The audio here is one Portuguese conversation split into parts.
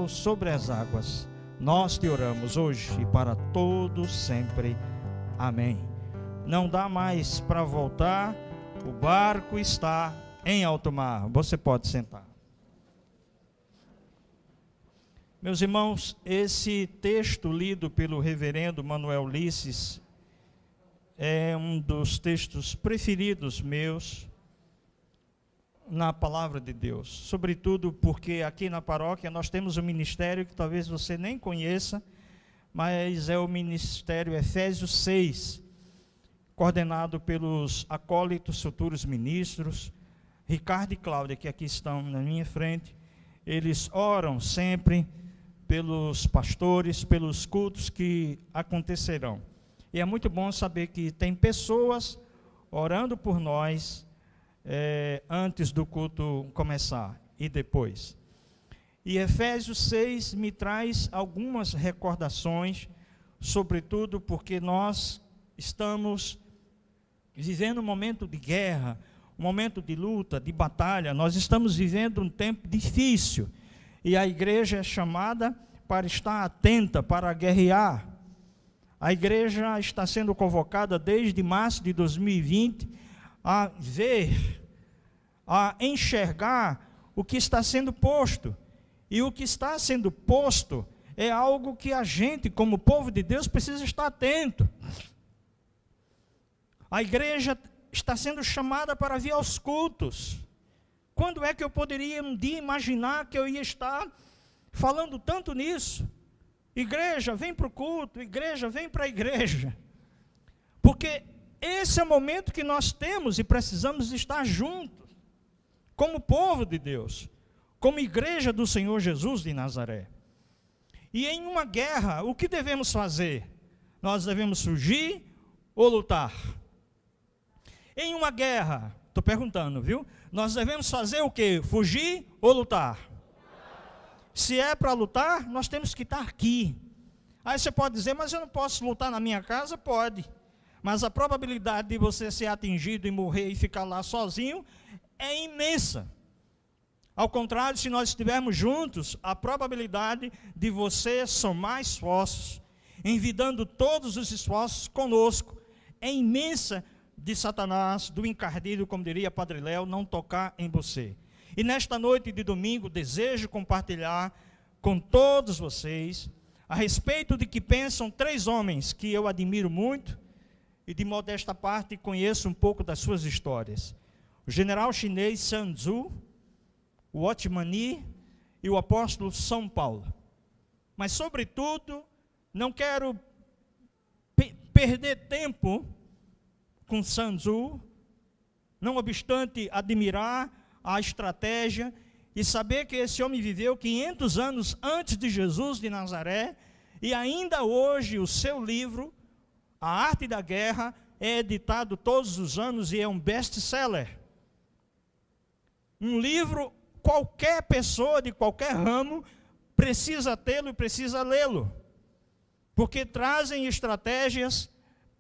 sobre as águas. Nós te oramos hoje e para todo sempre. Amém. Não dá mais para voltar, o barco está em alto mar. Você pode sentar. Meus irmãos, esse texto lido pelo reverendo Manuel Ulisses é um dos textos preferidos meus na palavra de Deus, sobretudo porque aqui na paróquia nós temos um ministério que talvez você nem conheça, mas é o ministério Efésios 6, coordenado pelos acólitos, futuros ministros, Ricardo e Cláudia, que aqui estão na minha frente. Eles oram sempre pelos pastores, pelos cultos que acontecerão. E é muito bom saber que tem pessoas orando por nós, antes do culto começar e depois. E Efésios 6 me traz algumas recordações, sobretudo porque nós estamos vivendo um momento de guerra, um momento de luta, de batalha. Nós estamos vivendo um tempo difícil e a igreja é chamada para estar atenta, para guerrear. A igreja está sendo convocada desde março de 2020 a ver, a enxergar o que está sendo posto. E o que está sendo posto é algo que a gente, como povo de Deus, precisa estar atento. A igreja está sendo chamada para vir aos cultos. Quando é que eu poderia um dia imaginar que eu ia estar falando tanto nisso? Igreja, vem para o culto, igreja, vem para a igreja. Porque esse é o momento que nós temos e precisamos estar juntos, como povo de Deus, como igreja do Senhor Jesus de Nazaré. E em uma guerra, o que devemos fazer? Nós devemos fugir ou lutar? Em uma guerra, estou perguntando, viu? Nós devemos fazer o quê? Fugir ou lutar? Se é para lutar, nós temos que estar aqui. Aí você pode dizer, mas eu não posso lutar na minha casa? Pode. Mas a probabilidade de você ser atingido e morrer e ficar lá sozinho é imensa. Ao contrário, se nós estivermos juntos, a probabilidade de você somar esforços, envidando todos os esforços conosco, é imensa, de Satanás, do encardido, como diria Padre Léo, não tocar em você. E nesta noite de domingo, desejo compartilhar com todos vocês a respeito de que pensam três homens que eu admiro muito, e de modesta parte conheço um pouco das suas histórias. O general chinês Sun Tzu, o Watchman Nee e o apóstolo São Paulo. Mas, sobretudo, não quero perder tempo com Sun Tzu, não obstante admirar a estratégia e saber que esse homem viveu 500 anos antes de Jesus de Nazaré, e ainda hoje o seu livro, A Arte da Guerra, é editado todos os anos e é um best-seller. Um livro, qualquer pessoa de qualquer ramo precisa tê-lo e precisa lê-lo, porque trazem estratégias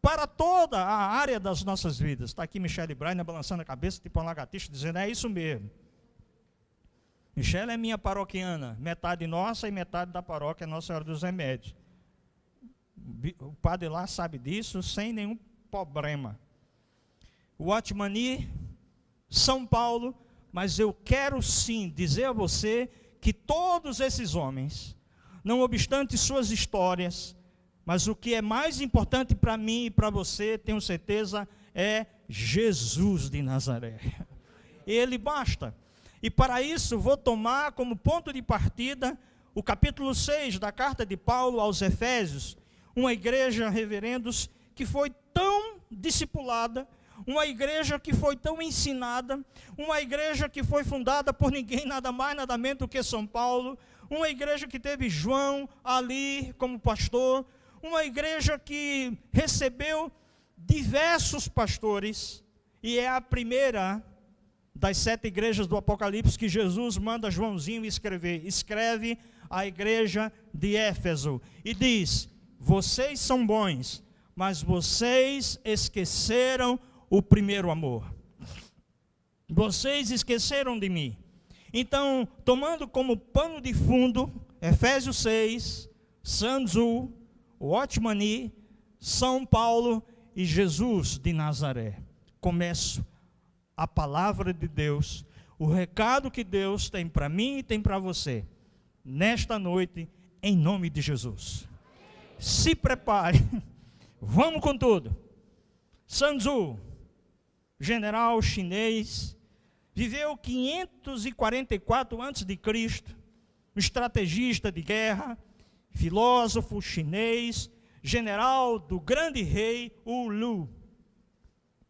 para toda a área das nossas vidas. Está aqui Michele Brainer balançando a cabeça, tipo uma lagartixa, dizendo, é isso mesmo. Michele é minha paroquiana, metade nossa e metade da paróquia Nossa Senhora dos Remédios. O padre lá sabe disso sem nenhum problema. O Watchman Nee, São Paulo, mas eu quero sim dizer a você que todos esses homens, não obstante suas histórias, mas o que é mais importante para mim e para você, tenho certeza, é Jesus de Nazaré. Ele basta. E para isso vou tomar como ponto de partida o capítulo 6 da carta de Paulo aos Efésios, uma igreja, reverendos, que foi tão discipulada, uma igreja que foi tão ensinada, uma igreja que foi fundada por ninguém, nada mais, nada menos do que São Paulo, uma igreja que teve João ali como pastor, uma igreja que recebeu diversos pastores, e é a primeira das 7 igrejas do Apocalipse que Jesus manda Joãozinho escrever. Escreve a igreja de Éfeso e diz, vocês são bons, mas vocês esqueceram o primeiro amor. Vocês esqueceram de mim. Então, tomando como pano de fundo Efésios 6, Sun Tzu, Watchman Nee, São Paulo e Jesus de Nazaré. Começo a palavra de Deus, o recado que Deus tem para mim e tem para você, nesta noite, em nome de Jesus. Se prepare, vamos com tudo. Sun Tzu, general chinês, viveu 544 a.C., um estrategista de guerra, filósofo chinês, general do grande rei Wu.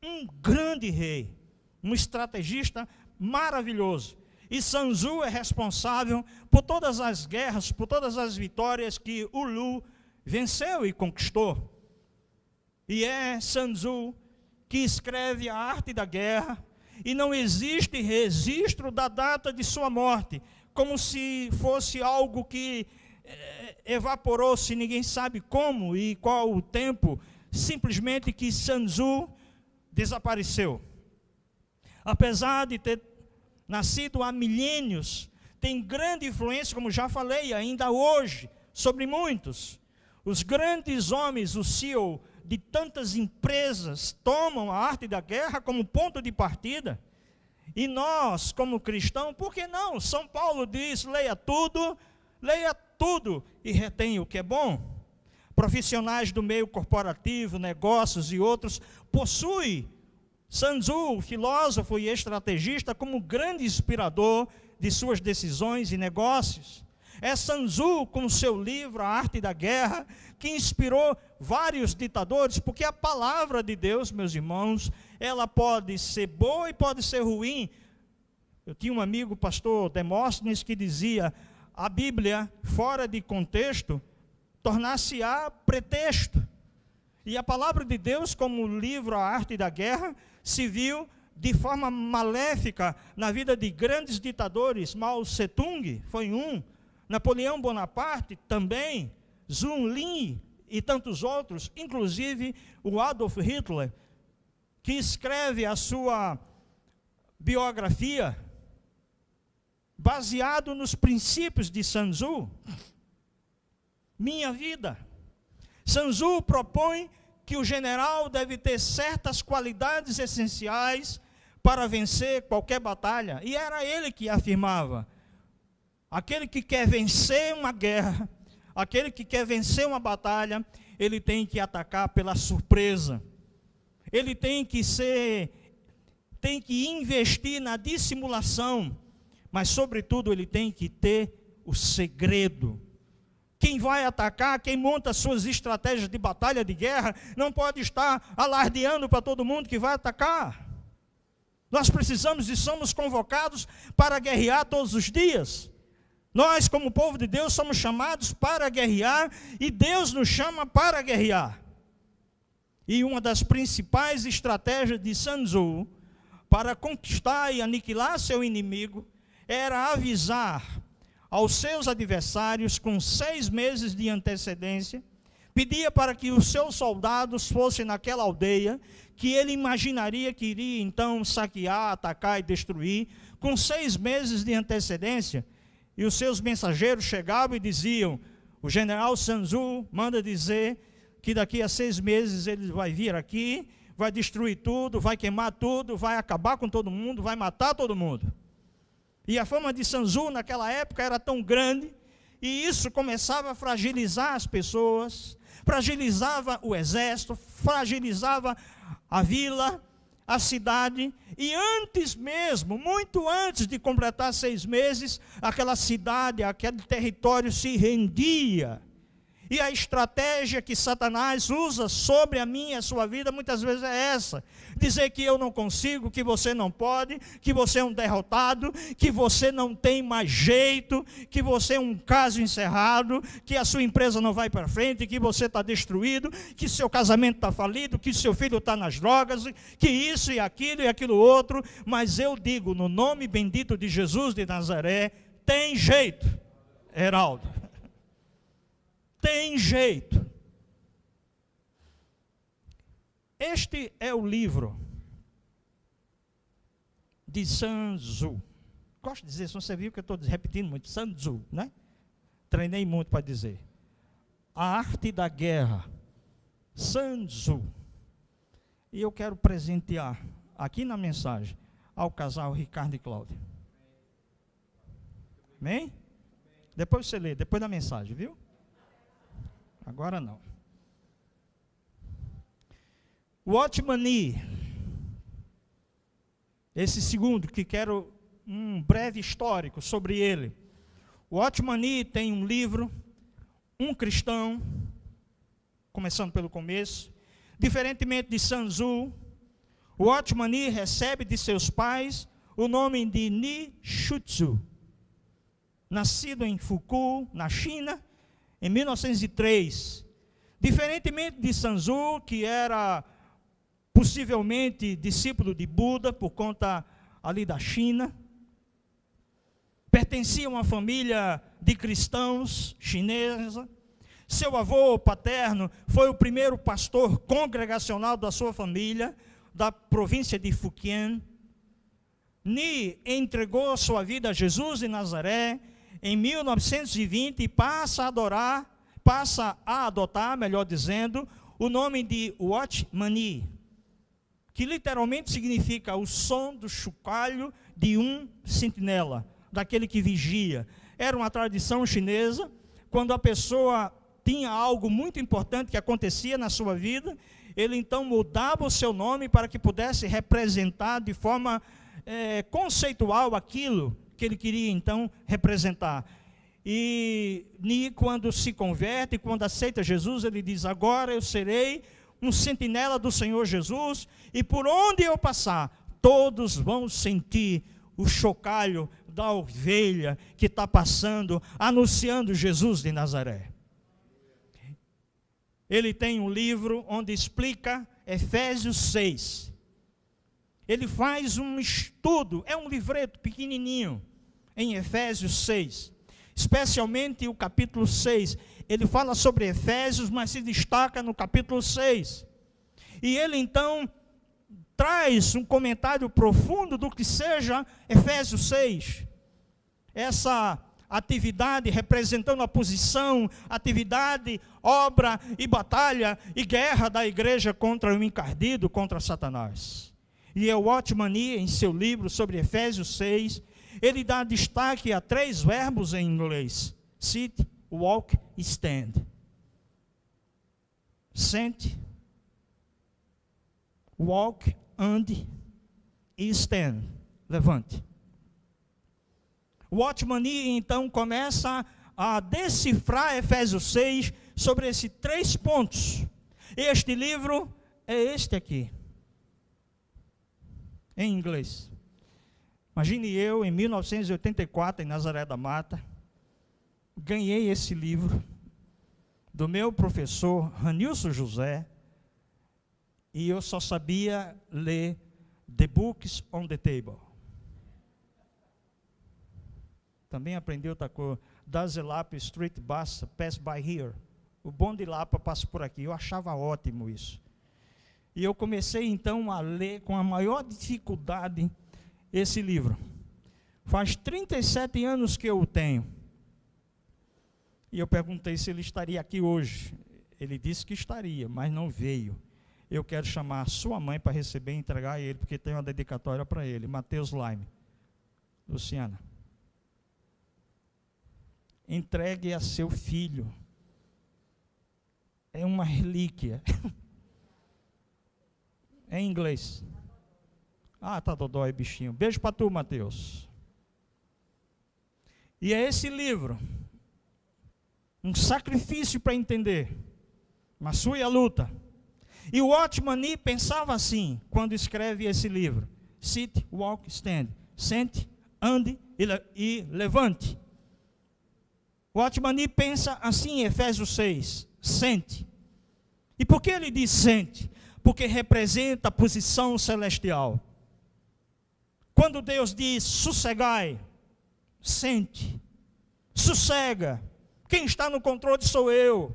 Um grande rei, um estrategista maravilhoso. E Sun Tzu é responsável por todas as guerras, por todas as vitórias que Wu venceu e conquistou. E é Sun Tzu que escreve a arte da guerra, e não existe registro da data de sua morte, como se fosse algo que evaporou-se, ninguém sabe como e qual o tempo, simplesmente que Sun Tzu desapareceu. Apesar de ter nascido há milênios, tem grande influência, como já falei, ainda hoje, sobre muitos. Os grandes homens, o CEO de tantas empresas, tomam a arte da guerra como ponto de partida. E nós, como cristãos, por que não? São Paulo diz, leia tudo e retenha o que é bom. Profissionais do meio corporativo, negócios e outros, possuem Sun Tzu, filósofo e estrategista, como grande inspirador de suas decisões e negócios. É Sun Tzu, com seu livro, A Arte da Guerra, que inspirou vários ditadores, porque a palavra de Deus, meus irmãos, ela pode ser boa e pode ser ruim. Eu tinha um amigo, pastor Demóstenes, que dizia, a Bíblia, fora de contexto, tornar-se-á pretexto. E a palavra de Deus, como o livro A Arte da Guerra, se viu de forma maléfica na vida de grandes ditadores. Mao Tse-tung foi um, Napoleão Bonaparte também, Zhou Lin e tantos outros, inclusive o Adolf Hitler, que escreve a sua biografia baseado nos princípios de Sun Tzu. Minha vida. Sun Tzu propõe que o general deve ter certas qualidades essenciais para vencer qualquer batalha. E era ele que afirmava, aquele que quer vencer uma guerra, aquele que quer vencer uma batalha, ele tem que atacar pela surpresa. Ele tem que investir na dissimulação, mas sobretudo ele tem que ter o segredo. Quem vai atacar, quem monta suas estratégias de batalha, de guerra, não pode estar alardeando para todo mundo que vai atacar. Nós precisamos e somos convocados para guerrear todos os dias. Nós, como povo de Deus, somos chamados para guerrear e Deus nos chama para guerrear. E uma das principais estratégias de Sun Tzu para conquistar e aniquilar seu inimigo era avisar aos seus adversários com 6 meses de antecedência, pedia para que os seus soldados fossem naquela aldeia, que ele imaginaria que iria então saquear, atacar e destruir, com 6 meses de antecedência. E os seus mensageiros chegavam e diziam, o general Sun Tzu manda dizer que daqui a 6 meses ele vai vir aqui, vai destruir tudo, vai queimar tudo, vai acabar com todo mundo, vai matar todo mundo. E a fama de Sun Tzu naquela época era tão grande, e isso começava a fragilizar as pessoas, fragilizava o exército, fragilizava a vila, a cidade, e antes mesmo, muito antes de completar 6 meses, aquela cidade, aquele território se rendia. E a estratégia que Satanás usa sobre a minha e a sua vida, muitas vezes é essa. Dizer que eu não consigo, que você não pode, que você é um derrotado, que você não tem mais jeito, que você é um caso encerrado, que a sua empresa não vai para frente, que você está destruído, que seu casamento está falido, que seu filho está nas drogas, que isso e aquilo outro. Mas eu digo, no nome bendito de Jesus de Nazaré, tem jeito, Heraldo. Tem jeito. Este é o livro de Sun Tzu. Gosto de dizer, você viu que eu estou repetindo muito, Sun Tzu, né? treinei muito para dizer. A Arte da Guerra, Sun Tzu. E eu quero presentear, aqui na mensagem, ao casal Ricardo e Cláudia. Amém? Depois você lê, depois da mensagem, viu? Agora não. Watchman Nee. Esse segundo, que quero um breve histórico sobre ele. Watchman Nee tem um livro, Um Cristão, começando pelo começo. Diferentemente de Sun Tzu, Watchman Nee recebe de seus pais o nome de Ni Shutsu, nascido em Fukui, na China, em 1903. Diferentemente de Sun Tzu, que era possivelmente discípulo de Buda, por conta ali da China, pertencia a uma família de cristãos chinesa. Seu avô paterno foi o primeiro pastor congregacional da sua família, da província de Fujian. Ni entregou sua vida a Jesus de Nazaré em 1920 e passa a adotar, melhor dizendo, o nome de Watchman Nee, que literalmente significa o som do chocalho de um sentinela, daquele que vigia. Era uma tradição chinesa, quando a pessoa tinha algo muito importante que acontecia na sua vida, ele então mudava o seu nome para que pudesse representar de forma conceitual aquilo que ele queria então representar. E Ni, quando se converte, quando aceita Jesus, ele diz: agora eu serei um sentinela do Senhor Jesus, e por onde eu passar, todos vão sentir o chocalho da ovelha que está passando, anunciando Jesus de Nazaré. Ele tem um livro onde explica Efésios 6. Ele faz um estudo, é um livreto pequenininho, em Efésios 6. Especialmente o capítulo 6. Ele fala sobre Efésios, mas se destaca no capítulo 6. E ele então traz um comentário profundo do que seja Efésios 6. Essa atividade representando a posição, atividade, obra e batalha e guerra da igreja contra o encardido, contra Satanás. E o Watchman Nee, em seu livro sobre Efésios 6, ele dá destaque a 3 verbos em inglês: sit, walk e stand. Sente, walk, ande e stand, levante. O Watchman Nee então começa a decifrar Efésios 6 sobre esses 3 pontos. Este livro é este aqui, em inglês. Imagine eu, em 1984, em Nazaré da Mata, ganhei esse livro do meu professor Ranilson José, e eu só sabia ler The Books on the Table. Também aprendi outra coisa. Does the Lapa Street Bus pass by here? O bonde Lapa passa por aqui. Eu achava ótimo isso. E eu comecei então a ler com a maior dificuldade esse livro. Faz 37 anos que eu o tenho. E eu perguntei se ele estaria aqui hoje. Ele disse que estaria, mas não veio. Eu quero chamar a sua mãe para receber e entregar a ele, porque tem uma dedicatória para ele. Mateus Laime. Luciana. Entregue a seu filho. É uma relíquia. É em inglês. Ah, tá dodói, bichinho. Beijo para tu, Mateus. E é esse livro, um sacrifício para entender, mas sua a luta. E o Watchman Nee pensava assim, quando escreve esse livro: sit, walk, stand. Sente, ande e levante. O Watchman Nee pensa assim em Efésios 6, sente. E por que ele diz sente? Porque representa a posição celestial. Quando Deus diz sossegai, sente, sossega. Quem está no controle sou eu.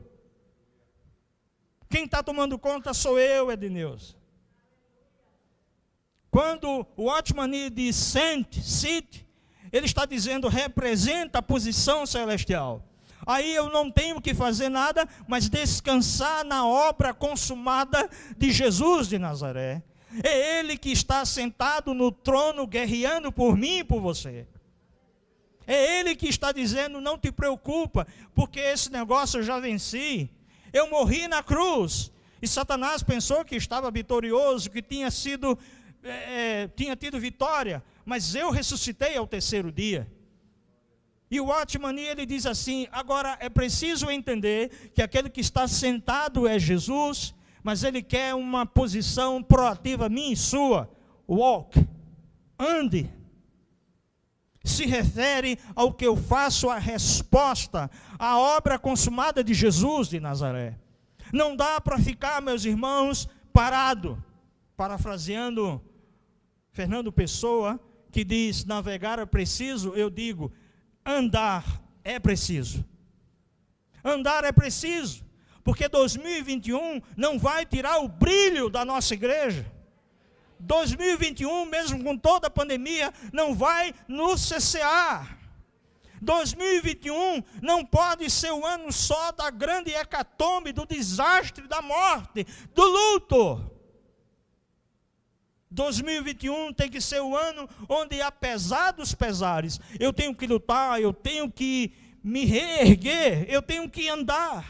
Quem está tomando conta sou eu, Edneus. Quando o Watchman Nee diz sente, sit, ele está dizendo representa a posição celestial. Aí eu não tenho que fazer nada, mas descansar na obra consumada de Jesus de Nazaré. É Ele que está sentado no trono, guerreando por mim e por você. É Ele que está dizendo, não te preocupa, porque esse negócio eu já venci. Eu morri na cruz. E Satanás pensou que estava vitorioso, que tinha tido vitória. Mas eu ressuscitei ao terceiro dia. E o Watchman ele diz assim, agora é preciso entender que aquele que está sentado é Jesus, mas ele quer uma posição proativa minha e sua. Walk, ande. Se refere ao que eu faço, a resposta, à obra consumada de Jesus de Nazaré. Não dá para ficar, meus irmãos, parado. Parafraseando Fernando Pessoa, que diz, navegar é preciso, eu digo, andar é preciso. Andar é preciso, porque 2021 não vai tirar o brilho da nossa igreja. 2021, mesmo com toda a pandemia, não vai nos cessear. 2021 não pode ser o ano só da grande hecatombe, do desastre, da morte, do luto. 2021 tem que ser o ano onde, apesar dos pesares, eu tenho que lutar, eu tenho que me reerguer, eu tenho que andar.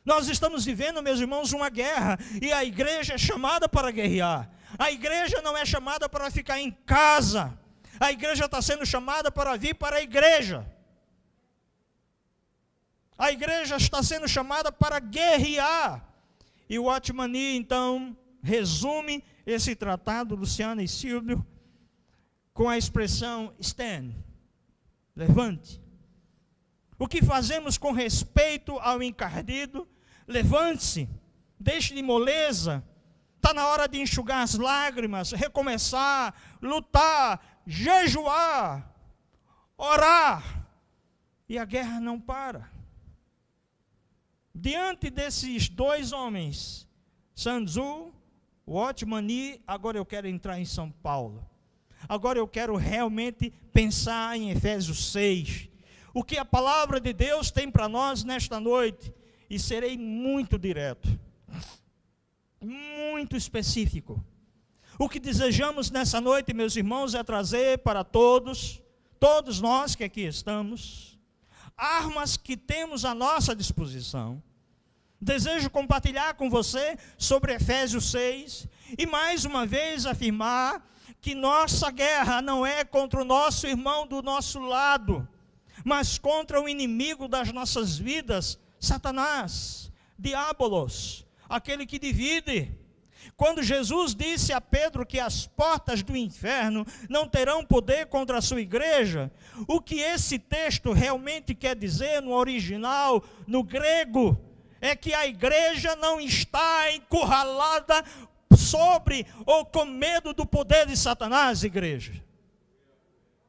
Nós estamos vivendo, meus irmãos, uma guerra, e a igreja é chamada para guerrear. A igreja não é chamada para ficar em casa, a igreja está sendo chamada para vir para a igreja. A igreja está sendo chamada para guerrear. E o Watchman Nee, então, resume esse tratado, Luciano e Silvio, com a expressão stand, levante. O que fazemos com respeito ao encardido? Levante-se, deixe de moleza, está na hora de enxugar as lágrimas, recomeçar, lutar, jejuar, orar, e a guerra não para. Diante desses dois homens, Sun Tzu, Watchman Nee, agora eu quero entrar em São Paulo. Agora eu quero realmente pensar em Efésios 6. O que a palavra de Deus tem para nós nesta noite. E serei muito direto, muito específico. O que desejamos nessa noite, meus irmãos, é trazer para todos nós que aqui estamos, armas que temos à nossa disposição. Desejo compartilhar com você sobre Efésios 6 e mais uma vez afirmar que nossa guerra não é contra o nosso irmão do nosso lado, mas contra o inimigo das nossas vidas, Satanás, Diabolos, aquele que divide. Quando Jesus disse a Pedro que as portas do inferno não terão poder contra a sua igreja, o que esse texto realmente quer dizer no original, no grego, é que a igreja não está encurralada sobre ou com medo do poder de Satanás, igreja.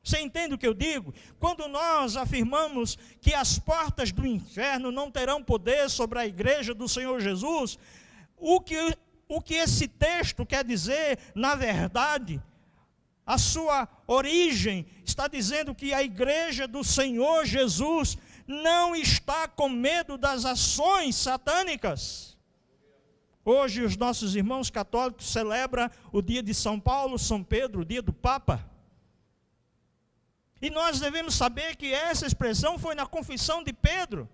Você entende o que eu digo? Quando nós afirmamos que as portas do inferno não terão poder sobre a igreja do Senhor Jesus, o que esse texto quer dizer, na verdade, a sua origem está dizendo que a igreja do Senhor Jesus não está com medo das ações satânicas. Hoje os nossos irmãos católicos celebram o dia de São Paulo, São Pedro, o dia do Papa. E nós devemos saber que essa expressão foi na confissão de Pedro.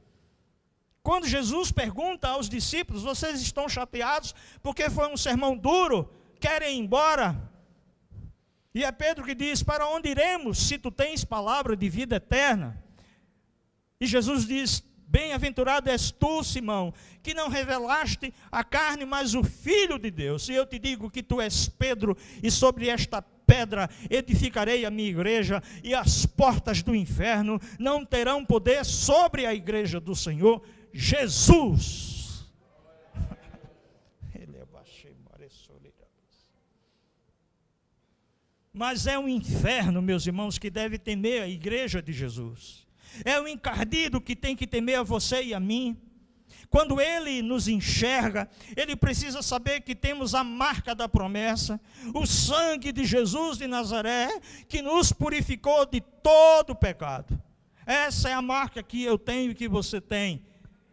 Quando Jesus pergunta aos discípulos, vocês estão chateados porque foi um sermão duro, querem ir embora? E é Pedro que diz, para onde iremos se tu tens palavra de vida eterna? E Jesus diz, bem-aventurado és tu, Simão, que não revelaste a carne, mas o Filho de Deus. E eu te digo que tu és Pedro, e sobre esta pedra edificarei a minha igreja, e as portas do inferno não terão poder sobre a igreja do Senhor Jesus. Mas é um inferno, meus irmãos, que deve temer a igreja de Jesus. É o encardido que tem que temer a você e a mim. Quando ele nos enxerga, ele precisa saber que temos a marca da promessa, o sangue de Jesus de Nazaré, que nos purificou de todo pecado. Essa é a marca que eu tenho e que você tem.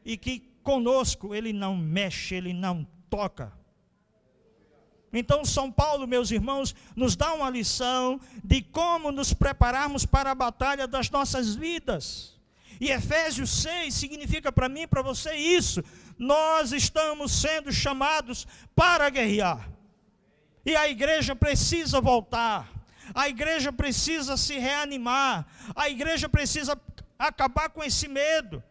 E que conosco Ele não mexe, Ele não toca. Então São Paulo, meus irmãos, nos dá uma lição de como nos prepararmos para a batalha das nossas vidas. E Efésios 6 significa para mim e para você isso. Nós estamos sendo chamados para guerrear. E a igreja precisa voltar. A igreja precisa se reanimar. A igreja precisa acabar com esse medo.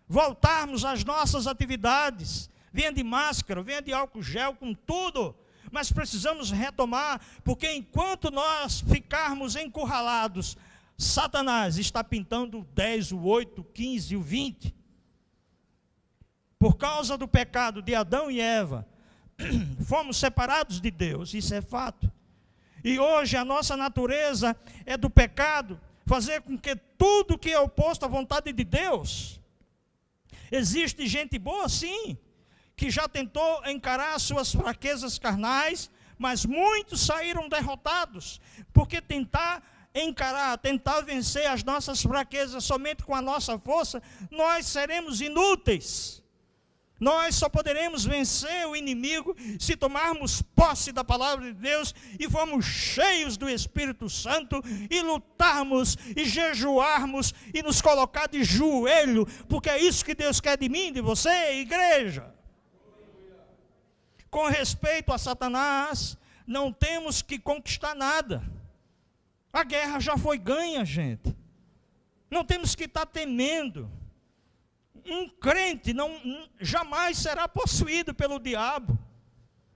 Voltarmos às nossas atividades. Venha de máscara, venha de álcool gel, com tudo. Mas precisamos retomar, porque enquanto nós ficarmos encurralados, Satanás está pintando o 10, o 8, o 15, o 20. Por causa do pecado de Adão e Eva, fomos separados de Deus, isso é fato. E hoje a nossa natureza é do pecado, fazer com que tudo que é oposto à vontade de Deus. Existe gente boa, sim, que já tentou encarar suas fraquezas carnais, mas muitos saíram derrotados, porque tentar encarar, tentar vencer as nossas fraquezas somente com a nossa força, nós seremos inúteis. Nós só poderemos vencer o inimigo se tomarmos posse da palavra de Deus e formos cheios do Espírito Santo e lutarmos e jejuarmos e nos colocar de joelho, porque é isso que Deus quer de mim, de você, igreja. Com respeito a Satanás, não temos que conquistar nada. A guerra já foi ganha, gente. Não temos que estar temendo. Um crente jamais será possuído pelo diabo.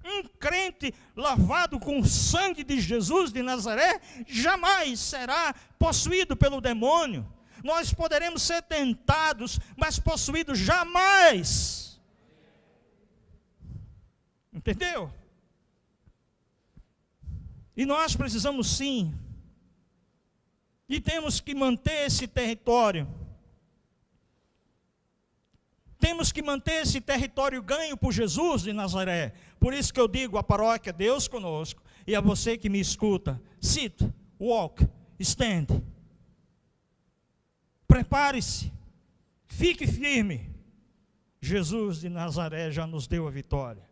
Um crente lavado com o sangue de Jesus de Nazaré jamais será possuído pelo demônio. Nós poderemos ser tentados, mas possuídos jamais. Entendeu? E nós precisamos sim, e temos que manter esse território. Temos que manter esse território ganho por Jesus de Nazaré. Por isso que eu digo à paróquia, Deus conosco, e a você que me escuta, sit, walk, stand. Prepare-se, fique firme. Jesus de Nazaré já nos deu a vitória.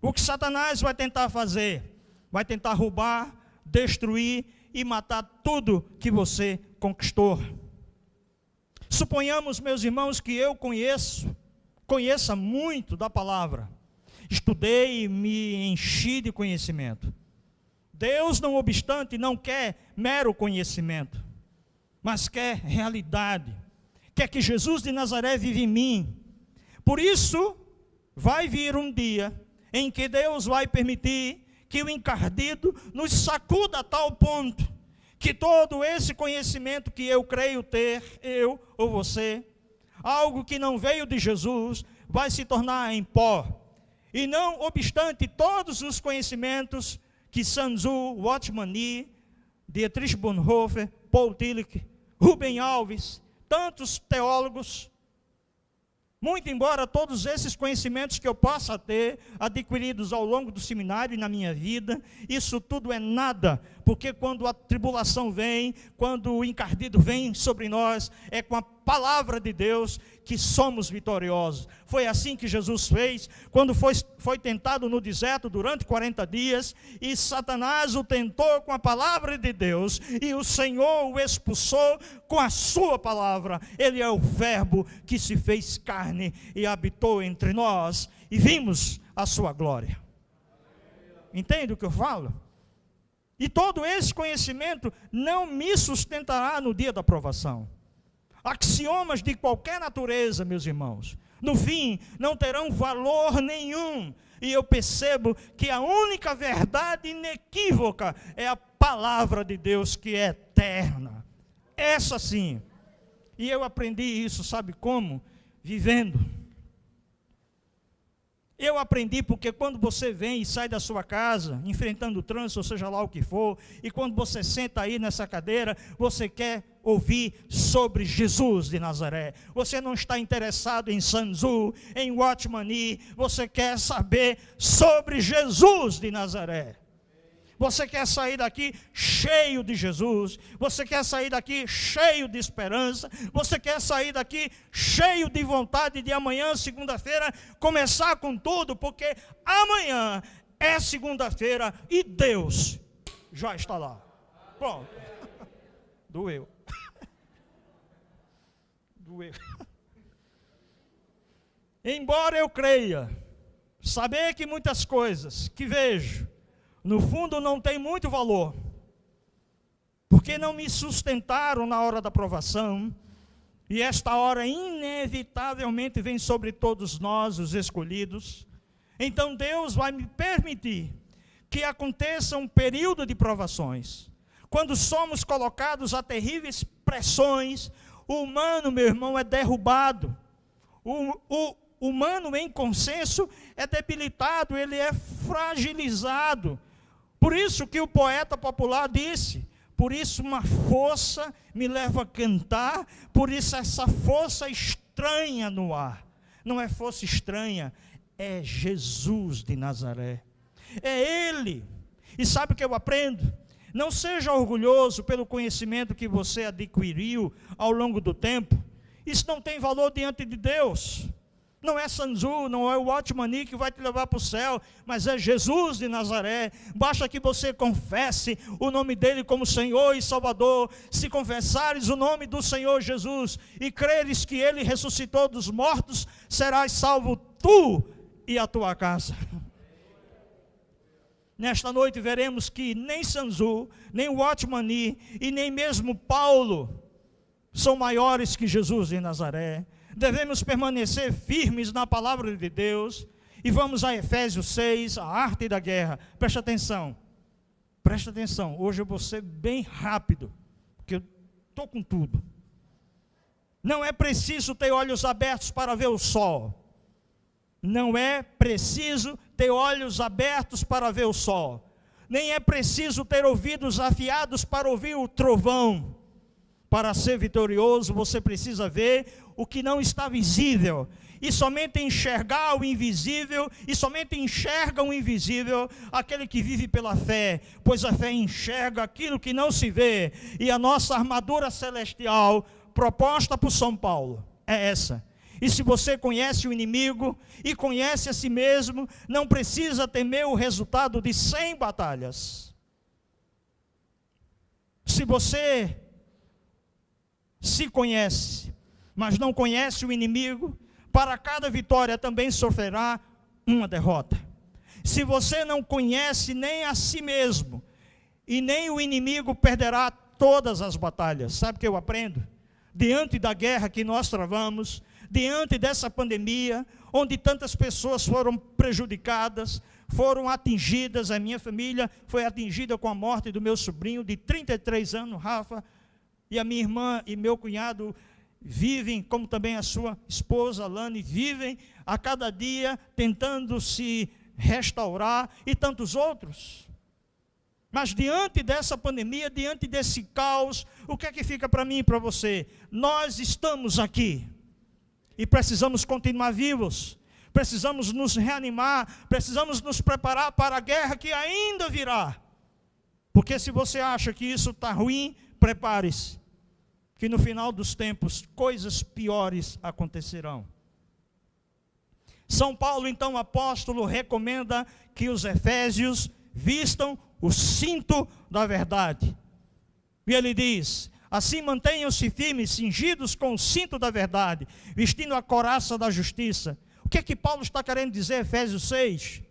O que Satanás vai tentar fazer? Vai tentar roubar, destruir e matar tudo que você conquistou. Suponhamos, meus irmãos, que eu conheça muito da palavra. Estudei e me enchi de conhecimento. Deus, não obstante, não quer mero conhecimento, mas quer realidade. Quer que Jesus de Nazaré vive em mim. Por isso, vai vir um dia em que Deus vai permitir que o encardido nos sacuda a tal ponto que todo esse conhecimento que eu creio ter, eu ou você, algo que não veio de Jesus, vai se tornar em pó. E não obstante todos os conhecimentos que Sun Tzu, Watchman Nee, Dietrich Bonhoeffer, Paul Tillich, Rubem Alves, tantos teólogos, muito embora todos esses conhecimentos que eu possa ter, adquiridos ao longo do seminário e na minha vida, isso tudo é nada, porque quando a tribulação vem, quando o encardido vem sobre nós, é com a palavra de Deus que somos vitoriosos. Foi assim que Jesus fez, quando foi tentado no deserto durante 40 dias, e Satanás o tentou com a palavra de Deus, e o Senhor o expulsou com a sua palavra. Ele é o verbo que se fez carne e habitou entre nós, e vimos a sua glória. Entende o que eu falo? E todo esse conhecimento não me sustentará no dia da provação. Axiomas de qualquer natureza, meus irmãos, no fim não terão valor nenhum. E eu percebo que a única verdade inequívoca é a palavra de Deus, que é eterna. Essa sim. E eu aprendi isso, sabe como? Vivendo. Eu aprendi porque quando você vem e sai da sua casa, enfrentando o trânsito, ou seja lá o que for, e quando você senta aí nessa cadeira, você quer ouvir sobre Jesus de Nazaré. Você não está interessado em Sun Tzu, em Watchman Nee, você quer saber sobre Jesus de Nazaré. Você quer sair daqui cheio de Jesus? Você quer sair daqui cheio de esperança? Você quer sair daqui cheio de vontade de amanhã, segunda-feira, começar com tudo? Porque amanhã é segunda-feira e Deus já está lá. Pronto. Doeu. Doeu. Embora eu creia, saber que muitas coisas que vejo, no fundo não tem muito valor, porque não me sustentaram na hora da provação, e esta hora inevitavelmente vem sobre todos nós, os escolhidos. Então Deus vai me permitir que aconteça um período de provações, quando somos colocados a terríveis pressões. O humano, meu irmão, é derrubado, o humano em consenso é debilitado, ele é fragilizado. Por isso que o poeta popular disse: por isso uma força me leva a cantar, por isso essa força estranha no ar. Não é força estranha, é Jesus de Nazaré. É Ele. E sabe o que eu aprendo? Não seja orgulhoso pelo conhecimento que você adquiriu ao longo do tempo. Isso não tem valor diante de Deus. Não é Sanzu, não é o Watchman que vai te levar para o céu, mas é Jesus de Nazaré. Basta que você confesse o nome dele como Senhor e Salvador. Se confessares o nome do Senhor Jesus e creres que ele ressuscitou dos mortos, serás salvo tu e a tua casa. Nesta noite veremos que nem Sanzu, nem o Watchman e nem mesmo Paulo são maiores que Jesus de Nazaré. Devemos permanecer firmes na palavra de Deus. E vamos a Efésios 6, a arte da guerra. Presta atenção. Hoje eu vou ser bem rápido, porque eu estou com tudo. Não é preciso ter olhos abertos para ver o sol. Não é preciso ter olhos abertos para ver o sol. Nem é preciso ter ouvidos afiados para ouvir o trovão. Para ser vitorioso, você precisa ver o que não está visível, e somente enxergar o invisível, e somente enxerga o invisível aquele que vive pela fé, pois a fé enxerga aquilo que não se vê, e a nossa armadura celestial, proposta por São Paulo, é essa. E se você conhece o inimigo, e conhece a si mesmo, não precisa temer o resultado de 100 batalhas. Se você se conhece, mas não conhece o inimigo, para cada vitória também sofrerá uma derrota. Se você não conhece nem a si mesmo, e nem o inimigo, perderá todas as batalhas. Sabe o que eu aprendo? Diante da guerra que nós travamos, diante dessa pandemia, onde tantas pessoas foram prejudicadas, foram atingidas, a minha família foi atingida com a morte do meu sobrinho de 33 anos, Rafa, e a minha irmã e meu cunhado vivem, como também a sua esposa, Lani, vivem a cada dia tentando se restaurar, e tantos outros. Mas diante dessa pandemia, diante desse caos, o que é que fica para mim e para você? Nós estamos aqui e precisamos continuar vivos, precisamos nos reanimar, precisamos nos preparar para a guerra que ainda virá. Porque se você acha que isso está ruim, prepare-se, que no final dos tempos coisas piores acontecerão. São Paulo, então, apóstolo, recomenda que os efésios vistam o cinto da verdade. E ele diz: assim mantenham-se firmes, cingidos com o cinto da verdade, vestindo a couraça da justiça. O que é que Paulo está querendo dizer, Efésios 6?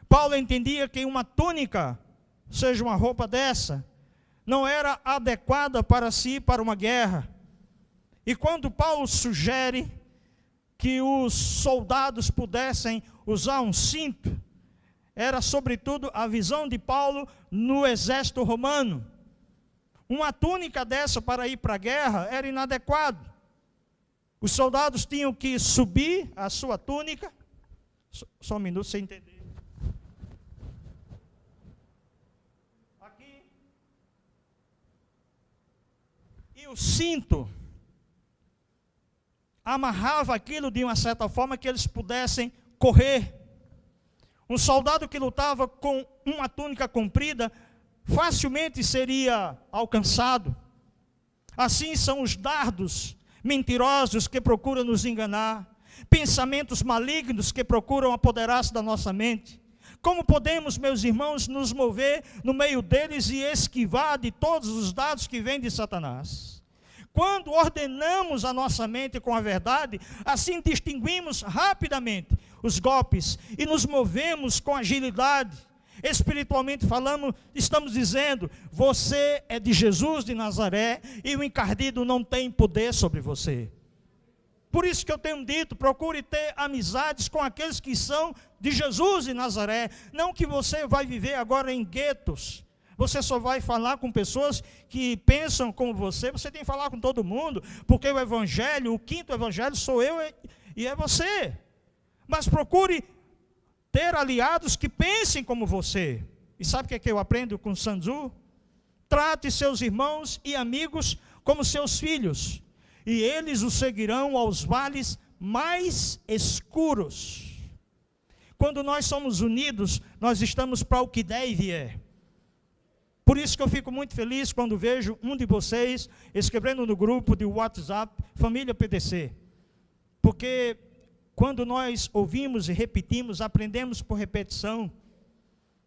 Paulo entendia que uma túnica, seja uma roupa dessa, não era adequada para si, para uma guerra. E quando Paulo sugere que os soldados pudessem usar um cinto, era sobretudo a visão de Paulo no exército romano. Uma túnica dessa para ir para a guerra era inadequado. Os soldados tinham que subir a sua túnica. Só um minuto, você entender. O cinto amarrava aquilo de uma certa forma que eles pudessem correr. Um soldado que lutava com uma túnica comprida, facilmente seria alcançado. Assim são os dardos mentirosos que procuram nos enganar, pensamentos malignos que procuram apoderar-se da nossa mente. Como podemos, meus irmãos, nos mover no meio deles e esquivar de todos os dardos que vêm de Satanás? Quando ordenamos a nossa mente com a verdade, assim distinguimos rapidamente os golpes e nos movemos com agilidade. Espiritualmente falando, estamos dizendo: você é de Jesus de Nazaré e o encardido não tem poder sobre você. Por isso que eu tenho dito, procure ter amizades com aqueles que são de Jesus de Nazaré. Não que você vai viver agora em guetos. Você só vai falar com pessoas que pensam como você. Você tem que falar com todo mundo, porque o evangelho, o quinto evangelho sou eu e é você. Mas procure ter aliados que pensem como você. E sabe o que eu aprendo com Sun Tzu? Trate seus irmãos e amigos como seus filhos, e eles o seguirão aos vales mais escuros. Quando nós somos unidos, nós estamos para o que der e vier. Por isso que eu fico muito feliz quando vejo um de vocês escrevendo no grupo de WhatsApp, Família PDC. Porque quando nós ouvimos e repetimos, aprendemos por repetição.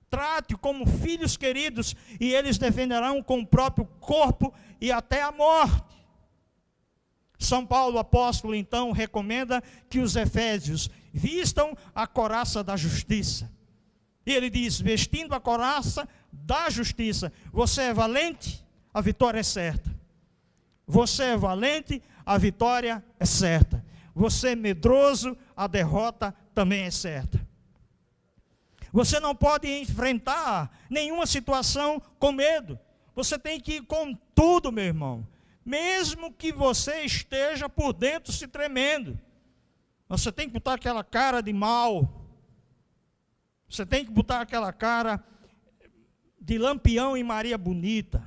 Trate como filhos queridos, e eles defenderão com o próprio corpo e até a morte. São Paulo, apóstolo, então, recomenda que os efésios vistam a couraça da justiça. E ele diz: vestindo a couraça da justiça. Você é valente? A vitória é certa. Você é valente? A vitória é certa. Você é medroso? A derrota também é certa. Você não pode enfrentar nenhuma situação com medo. Você tem que ir com tudo, meu irmão. Mesmo que você esteja por dentro se tremendo. Você tem que botar aquela cara de mal. Você tem que botar aquela cara de Lampião e Maria Bonita.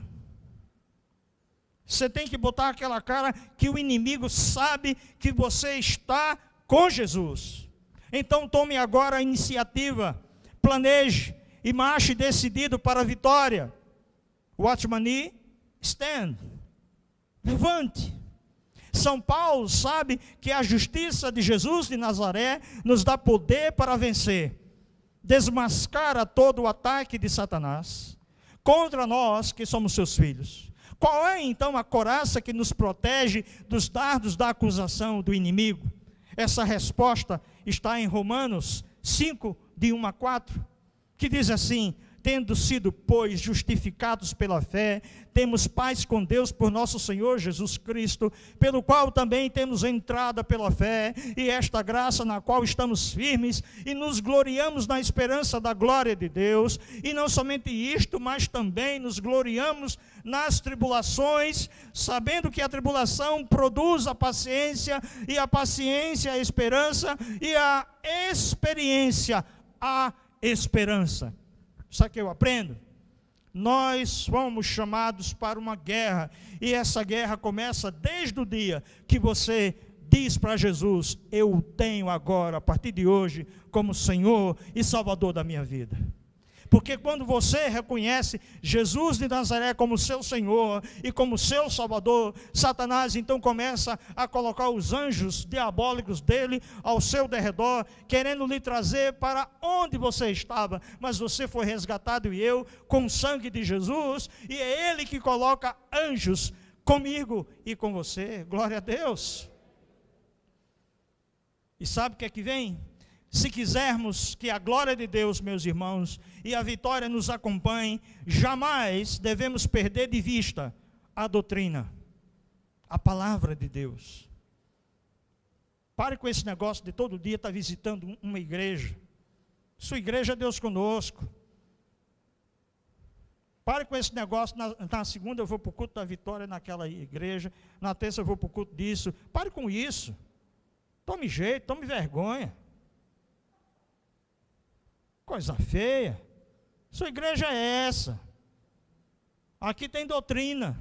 Você tem que botar aquela cara que o inimigo sabe que você está com Jesus. Então tome agora a iniciativa, planeje e marche decidido para a vitória. Watch my knee, stand. Levante. São Paulo sabe que a justiça de Jesus de Nazaré nos dá poder para vencer. Desmascara todo o ataque de Satanás contra nós que somos seus filhos. Qual é então a couraça que nos protege dos dardos da acusação do inimigo? Essa resposta está em Romanos 5, de 1 a 4, que diz assim: tendo sido, pois, justificados pela fé, temos paz com Deus por nosso Senhor Jesus Cristo, pelo qual também temos entrada pela fé, e esta graça na qual estamos firmes, e nos gloriamos na esperança da glória de Deus, e não somente isto, mas também nos gloriamos nas tribulações, sabendo que a tribulação produz a paciência, e a paciência a esperança, e a experiência a esperança. Sabe o que eu aprendo? Nós fomos chamados para uma guerra, e essa guerra começa desde o dia que você diz para Jesus: eu o tenho agora, a partir de hoje, como Senhor e Salvador da minha vida. Porque quando você reconhece Jesus de Nazaré como seu Senhor e como seu Salvador, Satanás então começa a colocar os anjos diabólicos dele ao seu derredor, querendo lhe trazer para onde você estava. Mas você foi resgatado, e eu, com o sangue de Jesus, e é Ele que coloca anjos comigo e com você. Glória a Deus. E sabe o que é que vem? Se quisermos que a glória de Deus, meus irmãos, e a vitória nos acompanhem, jamais devemos perder de vista a doutrina, a palavra de Deus. Pare com esse negócio de todo dia estar visitando uma igreja. Sua igreja é Deus conosco. Pare com esse negócio, na segunda eu vou para o culto da vitória naquela igreja, na terça eu vou para o culto disso. Pare com isso. Tome jeito, tome vergonha. Coisa feia. Sua igreja é essa. Aqui tem doutrina.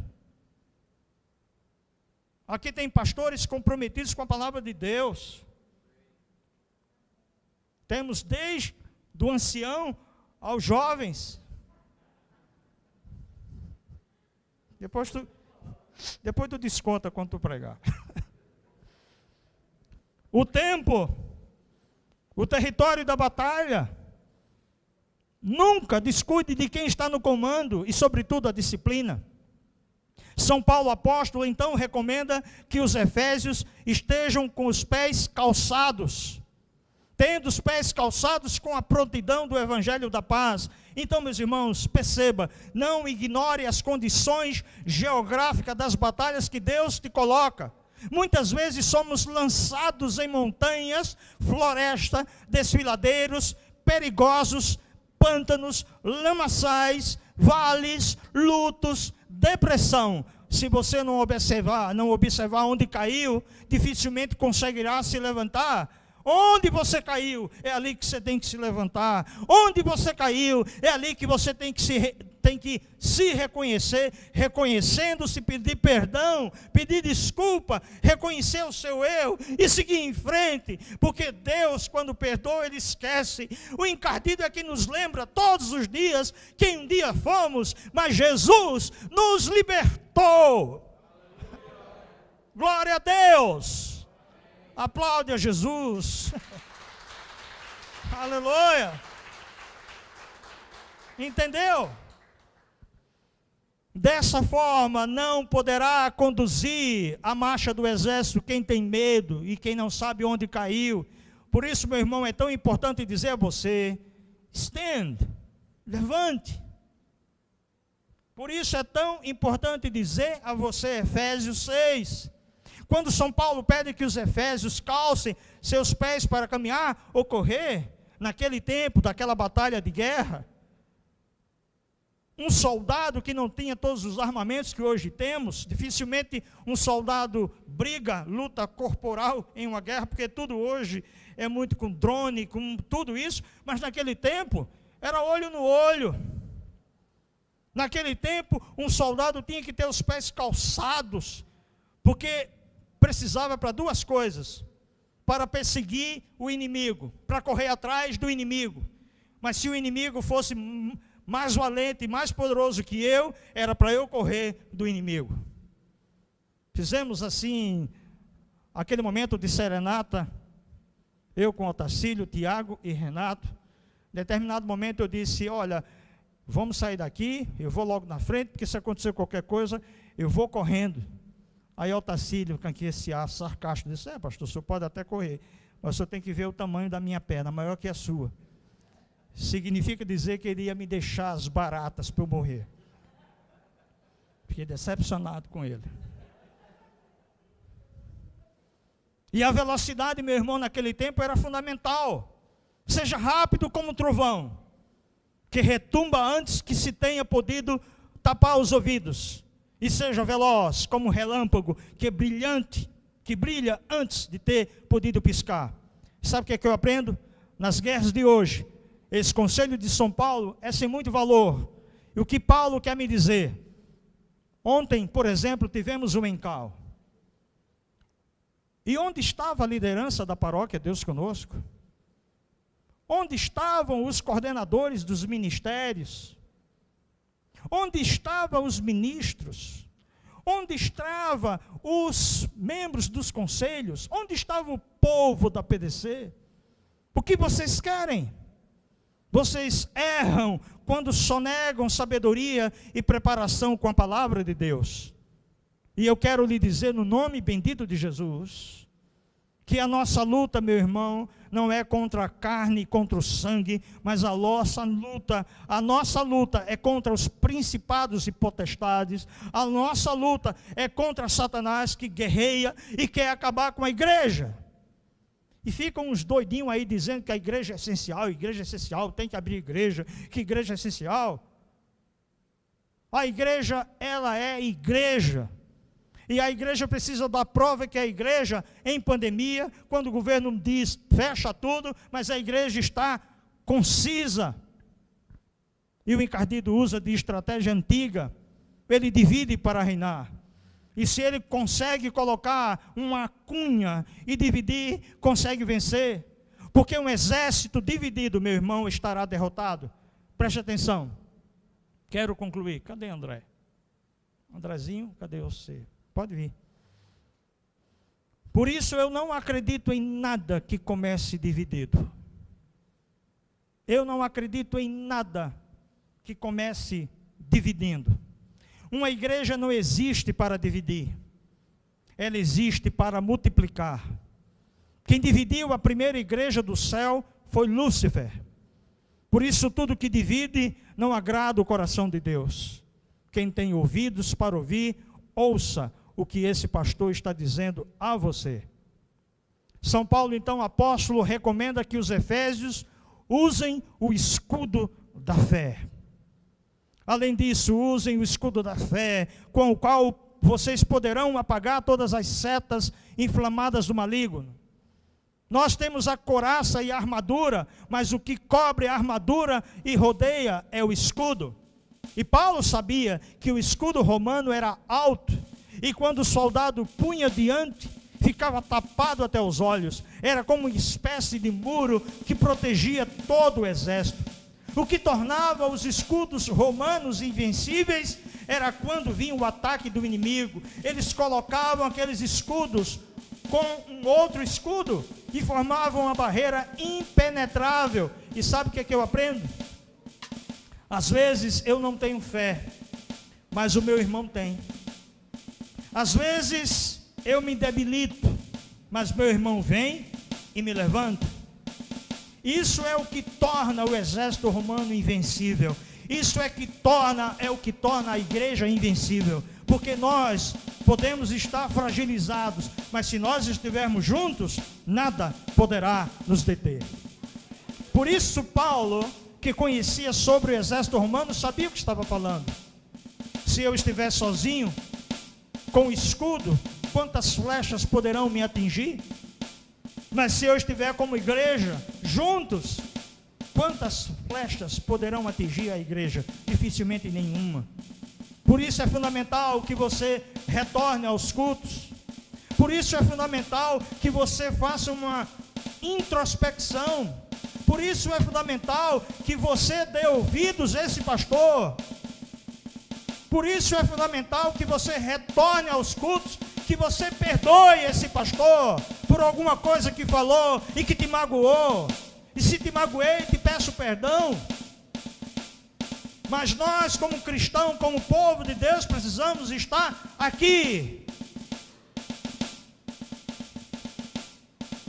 Aqui tem pastores comprometidos com a palavra de Deus. Temos desde do ancião aos jovens. Depois tu desconta quando tu pregar. O tempo, o território da batalha. Nunca descuide de quem está no comando e, sobretudo, a disciplina. São Paulo apóstolo, então, recomenda que os efésios estejam com os pés calçados, tendo os pés calçados com a prontidão do evangelho da paz. Então, meus irmãos, perceba, não ignore as condições geográficas das batalhas que Deus te coloca. Muitas vezes somos lançados em montanhas, floresta, desfiladeiros, perigosos, pântanos, lamaçais, vales, lutos, depressão. Se você não observar onde caiu, dificilmente conseguirá se levantar. Onde você caiu, é ali que você tem que se levantar. Onde você caiu, é ali que você tem que se reconhecer, reconhecendo-se, pedir perdão, pedir desculpa, reconhecer o seu erro e seguir em frente, porque Deus, quando perdoa, Ele esquece. O encardido é que nos lembra todos os dias quem um dia fomos, mas Jesus nos libertou. Glória a Deus! Aplaude a Jesus. Aleluia. Entendeu? Dessa forma não poderá conduzir a marcha do exército quem tem medo e quem não sabe onde caiu. Por isso, meu irmão, é tão importante dizer a você: stand, levante. Por isso é tão importante dizer a você, Efésios 6. Quando São Paulo pede que os efésios calcem seus pés para caminhar ou correr, naquele tempo, daquela batalha de guerra, um soldado que não tinha todos os armamentos que hoje temos, dificilmente um soldado luta corporal em uma guerra, porque tudo hoje é muito com drone, com tudo isso, mas naquele tempo era olho no olho. Naquele tempo, um soldado tinha que ter os pés calçados, porque precisava para duas coisas: para perseguir o inimigo, para correr atrás do inimigo. Mas se o inimigo fosse mais valente e mais poderoso que eu, era para eu correr do inimigo. Fizemos assim, aquele momento de serenata, eu com Otacílio, Tiago e Renato. Em determinado momento eu disse: olha, vamos sair daqui, eu vou logo na frente, porque se acontecer qualquer coisa, eu vou correndo. Aí Otacílio, com esse ar sarcástico, disse: pastor, o senhor pode até correr, mas o senhor tem que ver o tamanho da minha perna, maior que a sua. Significa dizer que ele ia me deixar as baratas para eu morrer. Fiquei decepcionado com ele. E a velocidade, meu irmão, naquele tempo era fundamental. Seja rápido como um trovão, que retumba antes que se tenha podido tapar os ouvidos. E seja veloz como um relâmpago, que é brilhante, que brilha antes de ter podido piscar. Sabe o que eu aprendo? Nas guerras de hoje, esse conselho de São Paulo é sem muito valor. E o que Paulo quer me dizer? Ontem, por exemplo, tivemos um encal. E onde estava a liderança da paróquia Deus Conosco? Onde estavam os coordenadores dos ministérios? Onde estavam os ministros? Onde estavam os membros dos conselhos? Onde estava o povo da PDC? O que vocês querem? Vocês erram quando sonegam sabedoria e preparação com a palavra de Deus. E eu quero lhe dizer, no nome bendito de Jesus, que a nossa luta, meu irmão, não é contra a carne e contra o sangue, mas a nossa luta é contra os principados e potestades. A nossa luta é contra Satanás, que guerreia e quer acabar com a igreja. E ficam uns doidinhos aí dizendo que a igreja é essencial, tem que abrir igreja, que igreja é essencial. A igreja, ela é igreja. E a igreja precisa dar prova que a igreja, em pandemia, quando o governo diz, fecha tudo, mas a igreja está concisa. E o encardido usa de estratégia antiga, ele divide para reinar. E se ele consegue colocar uma cunha e dividir, consegue vencer. Porque um exército dividido, meu irmão, estará derrotado. Preste atenção. Quero concluir. Cadê André? Andrezinho, cadê você? Pode vir. Por isso eu não acredito em nada que comece dividido. Eu não acredito em nada que comece dividindo. Uma igreja não existe para dividir. Ela existe para multiplicar. Quem dividiu a primeira igreja do céu foi Lúcifer. Por isso tudo que divide não agrada o coração de Deus. Quem tem ouvidos para ouvir, ouça o que esse pastor está dizendo a você. São Paulo, então, apóstolo, recomenda que os efésios usem o escudo da fé. Além disso, usem o escudo da fé, com o qual vocês poderão apagar todas as setas inflamadas do maligno. Nós temos a couraça e a armadura, mas o que cobre a armadura e rodeia é o escudo. E Paulo sabia que o escudo romano era alto, e quando o soldado punha diante, ficava tapado até os olhos. Era como uma espécie de muro que protegia todo o exército. O que tornava os escudos romanos invencíveis era quando vinha o ataque do inimigo. Eles colocavam aqueles escudos com um outro escudo e formavam uma barreira impenetrável. E sabe o que é que eu aprendo? Às vezes eu não tenho fé, mas o meu irmão tem. Às vezes eu me debilito, mas meu irmão vem e me levanta. Isso é o que torna o exército romano invencível. Isso é o que torna a igreja invencível. Porque nós podemos estar fragilizados, mas se nós estivermos juntos, nada poderá nos deter. Por isso Paulo, que conhecia sobre o exército romano, sabia o que estava falando. Se eu estiver sozinho, com o escudo, quantas flechas poderão me atingir? Mas se eu estiver como igreja, juntos, quantas flechas poderão atingir a igreja? Dificilmente nenhuma. Por isso é fundamental que você retorne aos cultos. Por isso é fundamental que você faça uma introspecção. Por isso é fundamental que você dê ouvidos a esse pastor. Por isso é fundamental que você retorne aos cultos, que você perdoe esse pastor por alguma coisa que falou e que te magoou. E se te magoei, te peço perdão. Mas nós, como cristãos, como povo de Deus, precisamos estar aqui.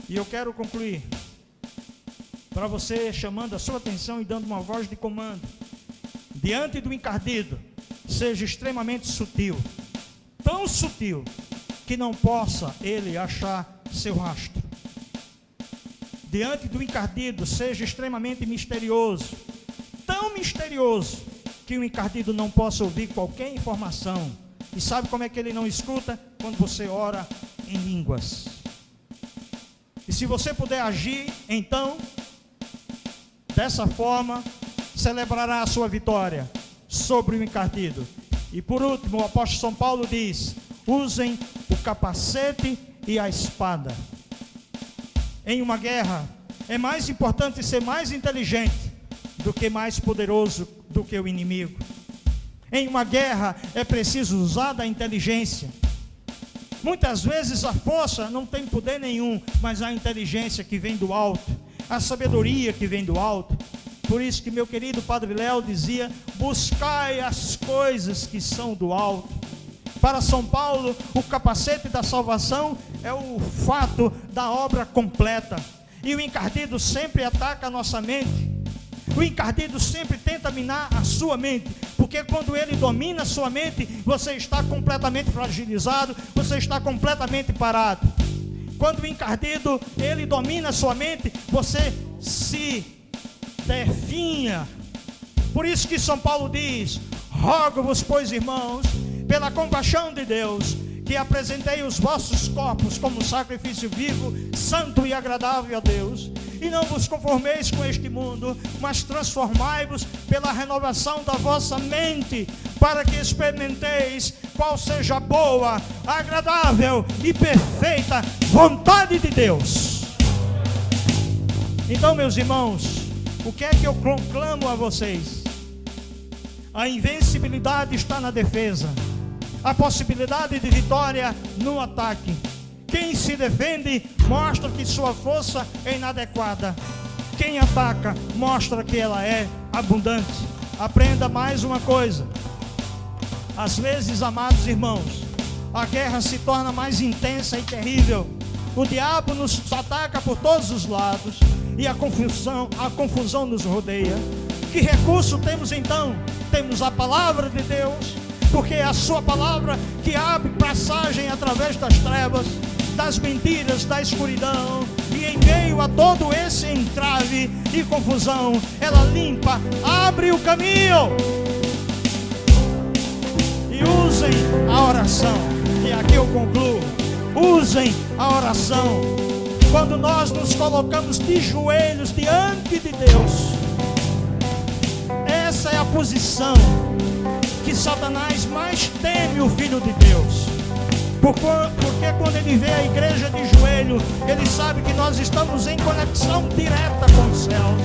E eu quero concluir para você, chamando a sua atenção e dando uma voz de comando. Diante do encardido, seja extremamente sutil, tão sutil que não possa ele achar seu rastro. Diante do encardido, seja extremamente misterioso, tão misterioso que o encardido não possa ouvir qualquer informação. E sabe como é que ele não escuta? Quando você ora em línguas. E se você puder agir, então, dessa forma, celebrará a sua vitória sobre o encardido. E por último, o apóstolo São Paulo diz: usem o capacete e a espada. Em uma guerra, é mais importante ser mais inteligente do que mais poderoso do que o inimigo. Em uma guerra, é preciso usar da inteligência. Muitas vezes a força não tem poder nenhum, mas a inteligência que vem do alto, a sabedoria que vem do alto. Por isso que meu querido Padre Léo dizia: buscai as coisas que são do alto. Para São Paulo, o capacete da salvação é o fato da obra completa. E o encardido sempre ataca a nossa mente. O encardido sempre tenta minar a sua mente, porque quando ele domina a sua mente, você está completamente fragilizado, você está completamente parado. Quando o encardido, ele domina a sua mente, você se definha. Por isso que São Paulo diz: rogo-vos, pois, irmãos, pela compaixão de Deus, que apresentei os vossos corpos como sacrifício vivo, santo e agradável a Deus. E não vos conformeis com este mundo, mas transformai-vos pela renovação da vossa mente, para que experimenteis qual seja a boa, agradável e perfeita vontade de Deus. Então, meus irmãos, o que é que eu proclamo a vocês? A invencibilidade está na defesa, a possibilidade de vitória no ataque. Quem se defende mostra que sua força é inadequada. Quem ataca mostra que ela é abundante. Aprenda mais uma coisa: às vezes, amados irmãos, a guerra se torna mais intensa e terrível. O diabo nos ataca por todos os lados e a confusão nos rodeia. Que recurso temos então? Temos a palavra de Deus, porque é a sua palavra que abre passagem através das trevas, das mentiras, da escuridão, e em meio a todo esse entrave e confusão, ela limpa, abre o caminho. E usem a oração, e aqui eu concluo. Usem a oração. Quando nós nos colocamos de joelhos diante de Deus, essa é a posição que Satanás mais teme o Filho de Deus. Porque quando ele vê a igreja de joelho, ele sabe que nós estamos em conexão direta com os céus.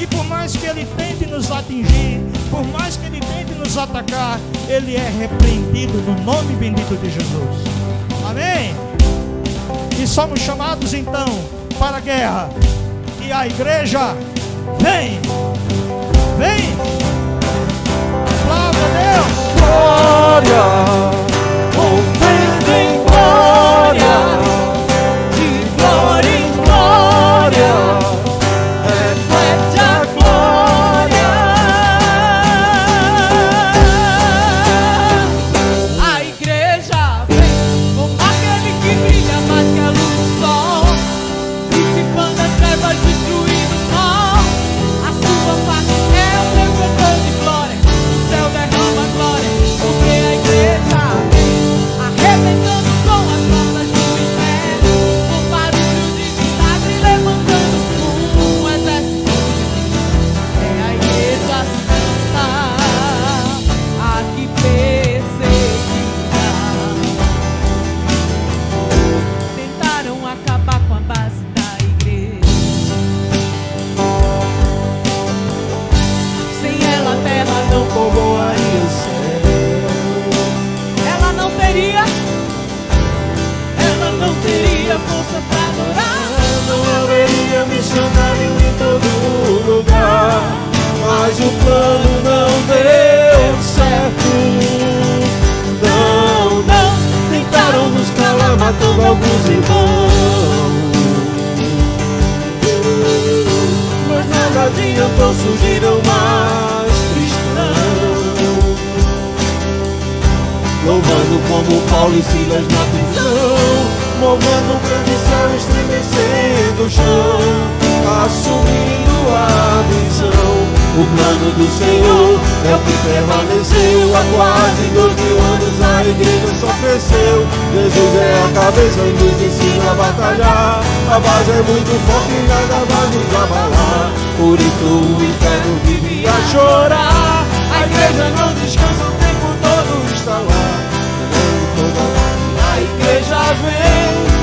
E por mais que ele tente nos atingir, por mais que ele tente nos atacar, ele é repreendido no nome bendito de Jesus. Amém? E somos chamados então para a guerra. E a igreja vem. Vem. Glória a Deus. Glória, movendo em glória, de glória em glória, reflete a glória. A igreja vem como aquele que brilha mais que a luz do sol, dissipando as trevas, destruindo o mal. A sua face é o teu cantor de glória, o céu derrama glória, porque a igreja vem arrebentando com as portas do mistério, com barulho de milagre levantando um exército. É a igreja santa, a que perseguirá. Tentaram acabar com a base da igreja. Sem ela a terra não povoaria o céu. Ela não teria força pra adorar. Não haveria missionário em todo lugar. Mas o plano não deu certo. Não, tentaram nos calar, matando alguns irmãos. Mas nada adiantou, surgiram mais cristãos, louvando como Paulo e Silas na prisão, movendo o grande céu, estremecendo o chão, assumindo a missão. O plano do Senhor é o que permaneceu. Há quase 2000 anos a igreja só cresceu. Jesus é a cabeça e nos ensina a batalhar. A base é muito forte e nada vai nos abalar. Por isso o inferno vive a chorar. A igreja não descansa, o tempo todo está lá. A igreja vem